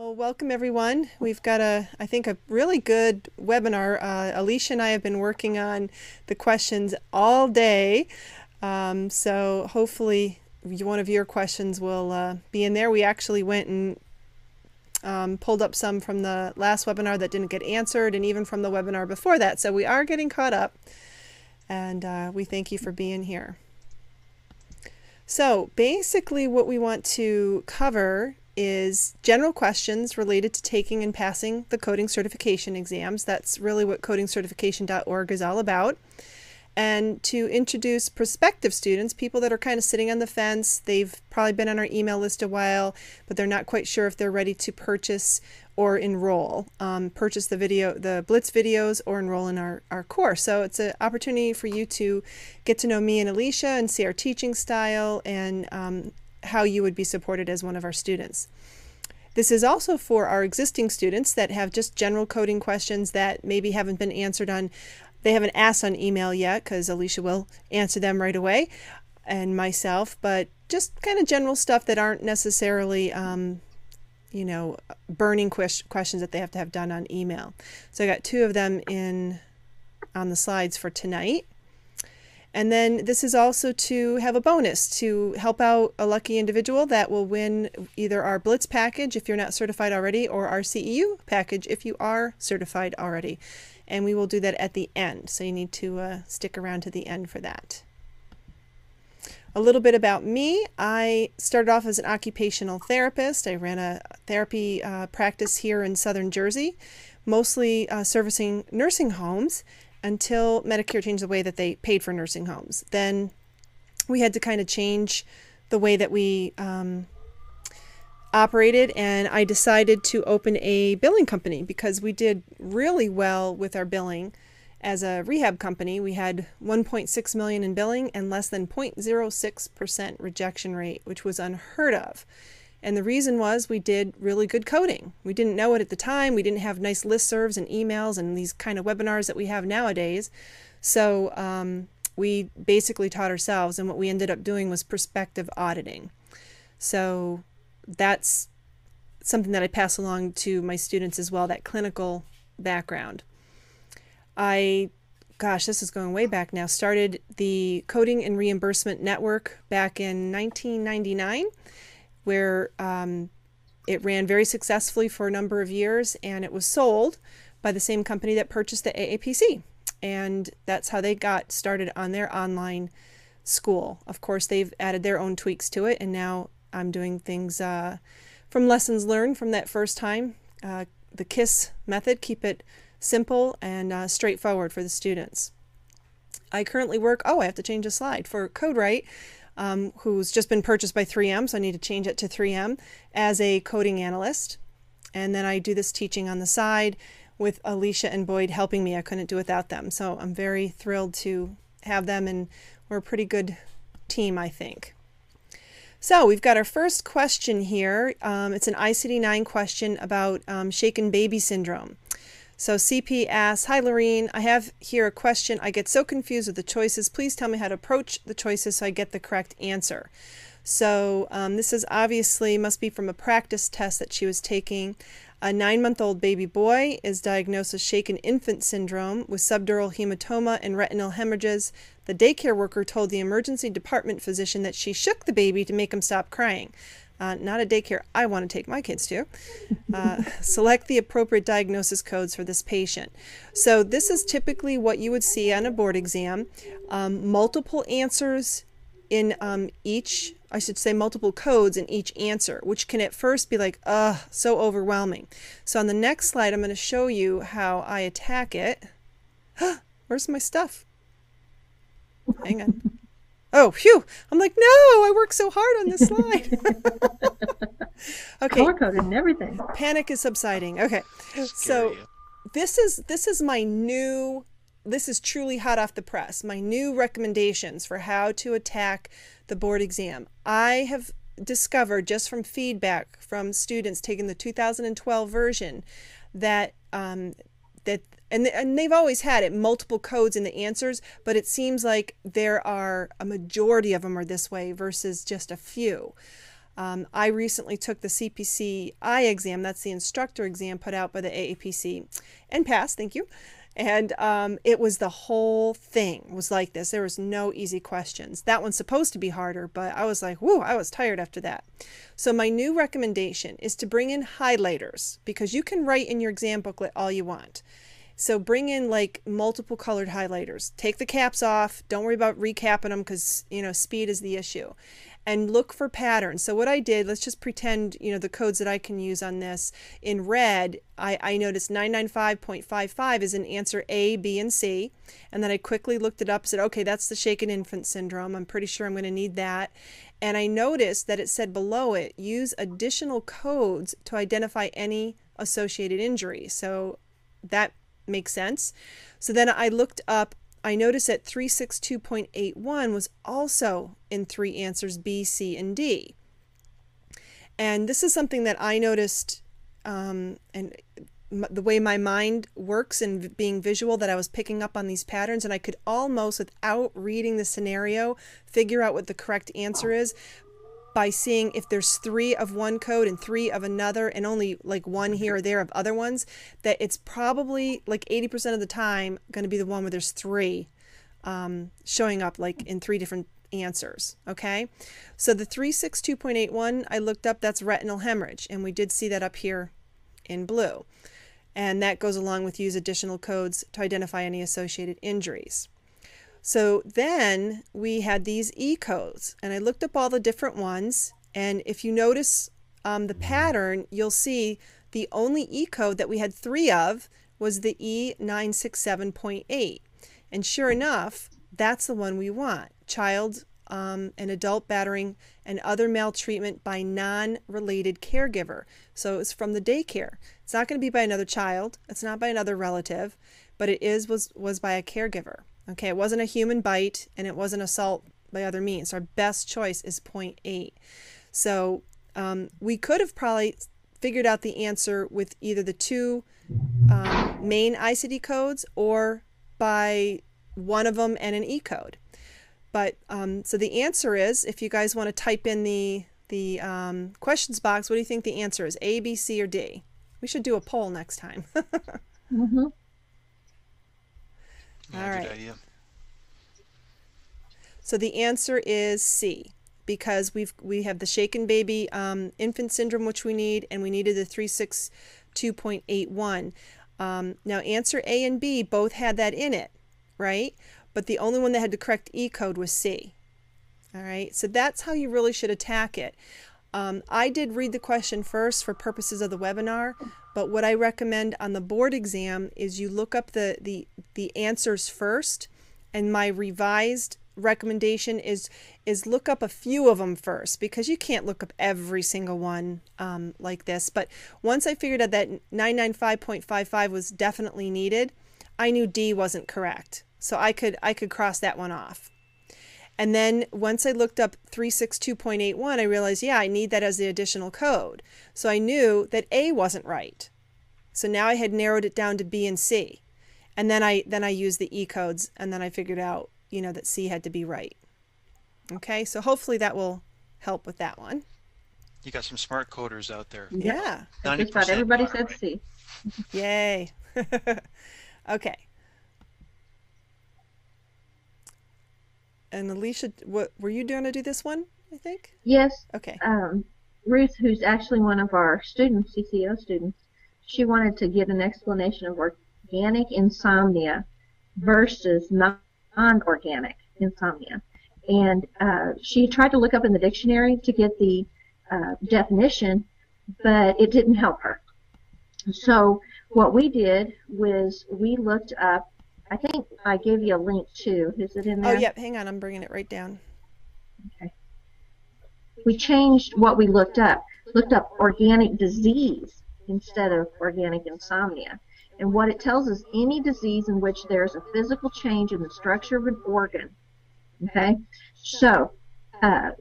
Well, welcome everyone. We've got I think a really good webinar. Alicia and I have been working on the questions all day. So hopefully one of your questions will be in there. We actually went and pulled up some from the last webinar that didn't get answered, and even from the webinar before that. So we are getting caught up, and we thank you for being here. So basically what we want to cover is general questions related to taking and passing the coding certification exams. That's really what codingcertification.org is all about. And to introduce prospective students, people that are kind of sitting on the fence. They've probably been on our email list a while, but they're not quite sure if they're ready to purchase or enroll, purchase the Blitz videos or enroll in our course. So it's an opportunity for you to get to know me and Alicia and see our teaching style and how you would be supported as one of our students. This is also for our existing students that have just general coding questions that maybe haven't been answered they haven't asked on email yet, because Alicia will answer them right away, and myself, but just kind of general stuff that aren't necessarily you know, burning questions that they have to have done on email. So I got two of them on the slides for tonight. And then this is also to have a bonus to help out a lucky individual that will win either our Blitz package if you're not certified already, or our CEU package if you are certified already. And we will do that at the end, so you need to stick around to the end for that. A little bit about me. I started off as an occupational therapist. I ran a therapy practice here in southern Jersey, mostly servicing nursing homes, until Medicare changed the way that they paid for nursing homes. Then we had to kind of change the way that we operated, and I decided to open a billing company because we did really well with our billing. As a rehab company, we had 1.6 million in billing and less than 0.06% rejection rate, which was unheard of. And the reason was we did really good coding. We didn't know it at the time. We didn't have nice listservs and emails and these kind of webinars that we have nowadays. So we basically taught ourselves, and what we ended up doing was prospective auditing. So that's something that I pass along to my students as well, that clinical background. Gosh, this is going way back now, started the Coding and Reimbursement Network back in 1999. Where it ran very successfully for a number of years, and it was sold by the same company that purchased the AAPC. And that's how they got started on their online school. Of course, they've added their own tweaks to it, and now I'm doing things from lessons learned from that first time. The KISS method, keep it simple and straightforward for the students. I currently work, I have to change a slide, for CodeWrite, who's just been purchased by 3M, so I need to change it to 3M, as a coding analyst. And then I do this teaching on the side with Alicia and Boyd helping me. I couldn't do without them. So I'm very thrilled to have them, and we're a pretty good team, I think. So we've got our first question here. It's an ICD-9 question about shaken baby syndrome. So CP asks, "Hi Lorene, I have here a question. I get so confused with the choices. Please tell me how to approach the choices so I get the correct answer." So this is obviously must be from a practice test that she was taking. A 9-month-old baby boy is diagnosed with shaken infant syndrome with subdural hematoma and retinal hemorrhages. The daycare worker told the emergency department physician that she shook the baby to make him stop crying. Not a daycare I want to take my kids to. Select the appropriate diagnosis codes for this patient. So this is typically what you would see on a board exam. Multiple answers in multiple codes in each answer, which can at first be like, so overwhelming. So on the next slide, I'm going to show you how I attack it. Where's my stuff? Hang on. Oh, phew. I'm like, no, I worked so hard on this slide. Okay. Color-coded and everything. Panic is subsiding. Okay. So this is my new, this is truly hot off the press, my new recommendations for how to attack the board exam. I have discovered just from feedback from students taking the 2012 version that and they've always had it, multiple codes in the answers, but it seems like there are a majority of them are this way versus just a few. I recently took the CPCI exam, that's the instructor exam put out by the AAPC, and passed, thank you. And it was the whole thing was like this. There was no easy questions. That one's supposed to be harder, but I was like, whoo, I was tired after that. So my new recommendation is to bring in highlighters, because you can write in your exam booklet all you want. So bring in like multiple colored highlighters. Take the caps off. Don't worry about recapping them, because, you know, speed is the issue. And look for patterns. So what I did, let's just pretend, you know, the codes that I can use on this. In red, I noticed 995.55 is an answer A, B, and C. And then I quickly looked it up and said, okay, that's the shaken infant syndrome. I'm pretty sure I'm going to need that. And I noticed that it said below it, use additional codes to identify any associated injury. So that makes sense. So then I looked up, I noticed that 362.81 was also in 3 answers B, C, and D. And this is something that I noticed, and the way my mind works and being visual, that I was picking up on these patterns, and I could almost, without reading the scenario, figure out what the correct answer is by seeing if there's 3 of one code and 3 of another, and only like 1 here or there of other ones, that it's probably like 80% of the time going to be the one where there's 3 showing up like in 3 different answers. Okay, so the 362.81 I looked up, that's retinal hemorrhage, and we did see that up here in blue, and that goes along with use additional codes to identify any associated injuries. So then we had these E codes, and I looked up all the different ones, and if you notice the pattern, you'll see the only E code that we had 3 of was the E967.8, and sure enough, that's the one we want: child and adult battering and other maltreatment by non-related caregiver. So it's from the daycare. It's not going to be by another child, it's not by another relative, but it was by a caregiver. Okay, it wasn't a human bite, and it wasn't assault by other means. So our best choice is 0.8. So we could have probably figured out the answer with either the 2 main ICD codes or by one of them and an E code. But so the answer is, if you guys want to type in the questions box, what do you think the answer is? A, B, C, or D? We should do a poll next time. Mm-hmm. Yeah, All right. good idea. So the answer is C, because we have the shaken baby infant syndrome, which we need, and we needed the 362.81. Now answer A and B both had that in it, right? But the only one that had the correct E code was C. All right, so that's how you really should attack it. I did read the question first for purposes of the webinar, but what I recommend on the board exam is you look up the answers first, and my revised recommendation is look up a few of them first, because you can't look up every single one like this. But once I figured out that 995.55 was definitely needed, I knew D wasn't correct, so I could cross that one off. And then once I looked up 362.81, I realized, yeah, I need that as the additional code. So I knew that A wasn't right. So now I had narrowed it down to B and C. And then I used the E codes, and then I figured out, you know, that C had to be right. Okay, so hopefully that will help with that one. You got some smart coders out there. Yeah. Just about everybody got it said right. C. Yay. Okay. And Alicia, what were you going to do this one, I think? Yes. Okay. Ruth, who's actually one of our students, CCO students, she wanted to get an explanation of organic insomnia versus non-organic insomnia. And she tried to look up in the dictionary to get the definition, but it didn't help her. So what we did was we looked up, I think I gave you a link too. Is it in there? Oh, yep. Hang on. I'm bringing it right down. Okay. We changed what we looked up organic disease instead of organic insomnia. And what it tells us, any disease in which there's a physical change in the structure of an organ. Okay? So, the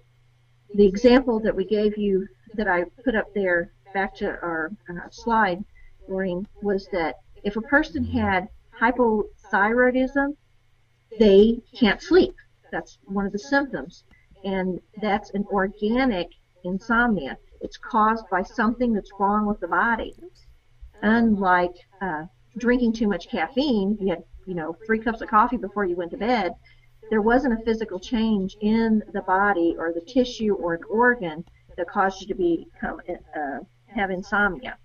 example that we gave you, that I put up there, back to our slide, Maureen, was that if a person had hypothyroidism, they can't sleep. That's one of the symptoms. And that's an organic insomnia. It's caused by something that's wrong with the body. Unlike drinking too much caffeine, you had 3 cups of coffee before you went to bed. There wasn't a physical change in the body or the tissue or an organ that caused you to have insomnia.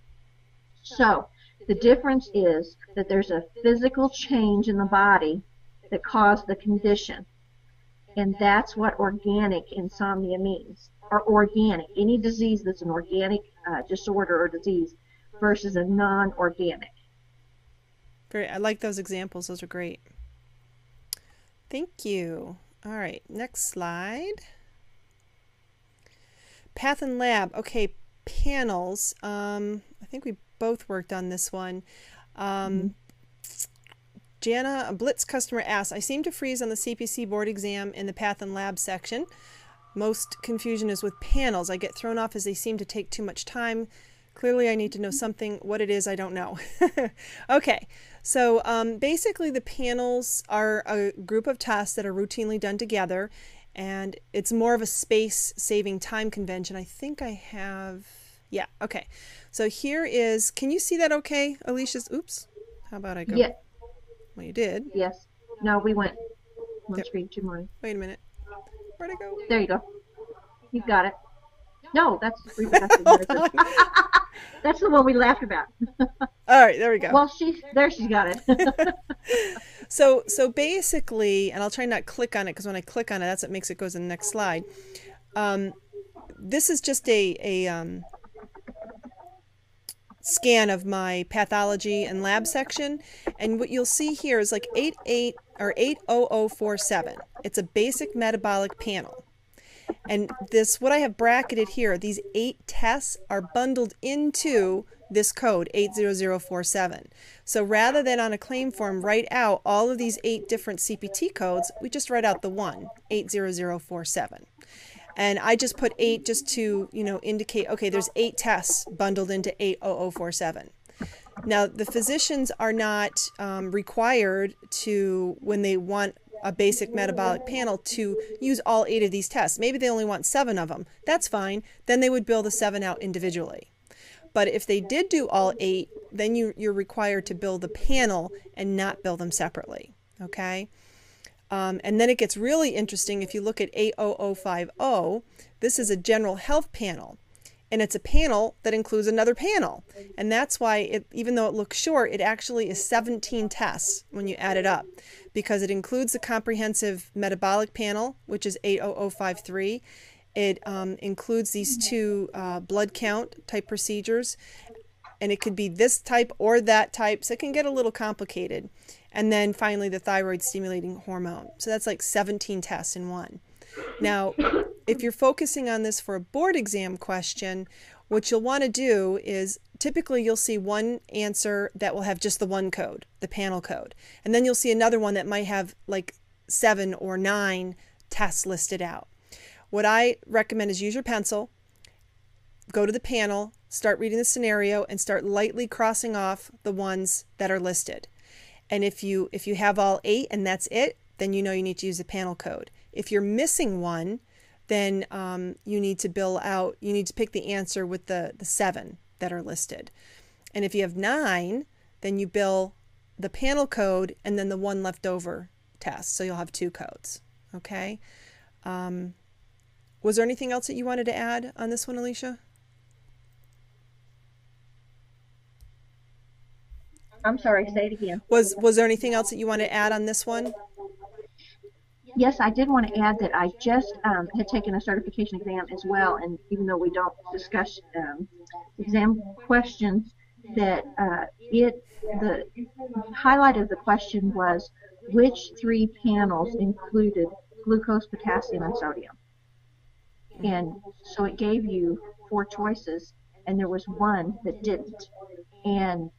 So the difference is that there's a physical change in the body that caused the condition. And that's what organic insomnia means. Or organic, any disease that's an organic disorder or disease versus a non-organic. Great. I like those examples. Those are great. Thank you. All right, next slide. Path and lab. Okay, panels. I think we both worked on this one. Jana, a Blitz customer asks, I seem to freeze on the CPC board exam in the path and lab section. Most confusion is with panels. I get thrown off as they seem to take too much time. Clearly I need to know something. What it is, I don't know. Okay, so basically the panels are a group of tests that are routinely done together, and it's more of a space-saving time convention. I think I have, yeah, okay. So here is, can you see that okay, Alicia's, oops, how about I go? Yeah. Well, you did. Yes. No, we went one screen too much. Wait a minute. Where'd it go? There you go. You've got it. No, that's reproductive medicine. That's the one we laughed about. All right, there we go. Well, she's got it. So basically, and I'll try not to click on it because when I click on it, that's what makes it go to the next slide. This is just a scan of my pathology and lab section, and what you'll see here is like 80047. It's a basic metabolic panel. And this, what I have bracketed here, these 8 tests are bundled into this code 80047. So rather than on a claim form write out all of these 8 different CPT codes, we just write out the one, 80047. And I just put 8 just to, indicate, okay, there's 8 tests bundled into 80047. Now, the physicians are not required to, when they want a basic metabolic panel, to use all 8 of these tests. Maybe they only want 7 of them. That's fine. Then they would bill the 7 out individually. But if they did do all 8, then you're required to bill the panel and not bill them separately. Okay? And then it gets really interesting if you look at 80050. This is a general health panel. And it's a panel that includes another panel. And that's why, even though it looks short, it actually is 17 tests when you add it up. Because it includes the comprehensive metabolic panel, which is 80053. It includes these 2 blood count type procedures. And it could be this type or that type. So it can get a little complicated. And then finally the thyroid stimulating hormone. So that's like 17 tests in one. Now, if you're focusing on this for a board exam question, what you'll want to do is typically you'll see one answer that will have just the one code, the panel code. And then you'll see another one that might have like 7 or 9 tests listed out. What I recommend is use your pencil, go to the panel, start reading the scenario, and start lightly crossing off the ones that are listed. And if you have all 8 and that's it, then you know you need to use the panel code. If you're missing one, then you need to pick the answer with the 7 that are listed. And if you have 9, then you bill the panel code and then the one left over test. So you'll have 2 codes. Okay. Was there anything else that you wanted to add on this one, Alicia? I'm sorry, say it again. Was there anything else that you wanted to add on this one? Yes, I did want to add that I just had taken a certification exam as well, and even though we don't discuss exam questions, that the highlight of the question was which 3 panels included glucose, potassium, and sodium. And so it gave you 4 choices, and there was one that didn't. And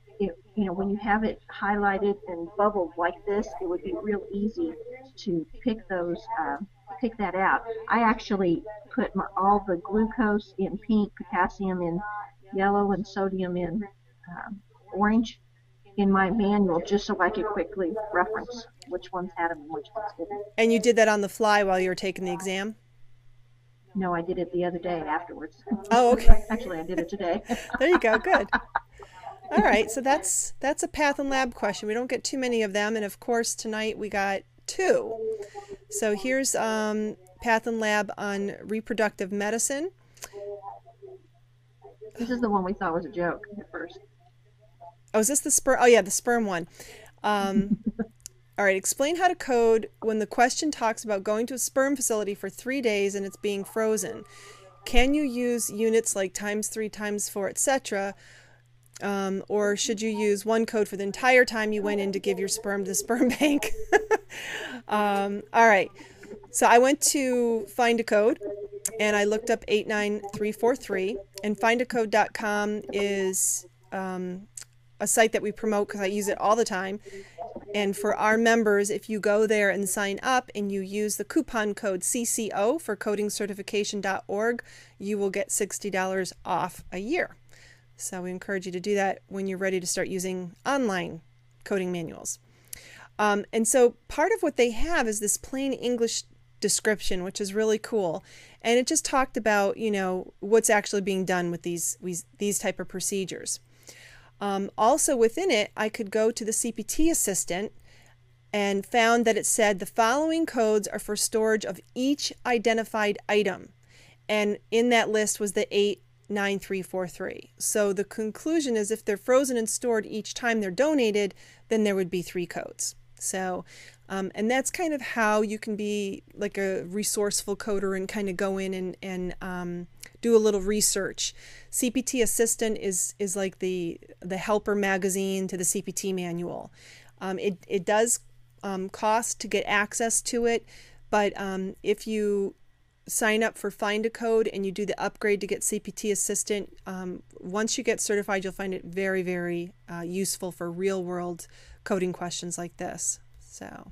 when you have it highlighted and bubbled like this, it would be real easy to pick that out. I actually put all the glucose in pink, potassium in yellow, and sodium in orange in my manual, just so I could quickly reference which ones had them and which ones didn't. And you did that on the fly while you were taking the exam? No, I did it the other day afterwards. Oh, okay. Actually, I did it today. There you go. Good. All right, so that's a Path and Lab question. We don't get too many of them, and of course tonight we got two. So here's Path and Lab on reproductive medicine. This is the one we thought was a joke at first. Oh, is this the sperm? Oh yeah, the sperm one. All right, explain how to code when the question talks about going to a sperm facility for 3 days and it's being frozen. Can you use units like ×3, ×4, etc.? Or should you use one code for the entire time you went in to give your sperm to the sperm bank? All right, so I went to Find a Code and I looked up 89343, and findacode.com is a site that we promote because I use it all the time. And for our members, if you go there and sign up and you use the coupon code CCO for codingcertification.org, you will get $60 off a year. So we encourage you to do that when you're ready to start using online coding manuals. And so part of what they have is this plain English description, which is really cool. And it just talked about, you know, what's actually being done with these type of procedures. Also within it, I could go to the CPT assistant and found that it said the following codes are for storage of each identified item. And in that list was the 89343. So the conclusion is if they're frozen and stored each time they're donated, then there would be 3 codes. So, and that's kind of how you can be like a resourceful coder and kind of go in and do a little research. CPT Assistant is like the helper magazine to the CPT manual. It does cost to get access to it, but if you sign up for Find a Code and you do the upgrade to get CPT Assistant, once you get certified, you'll find it very, very useful for real world coding questions like this. So.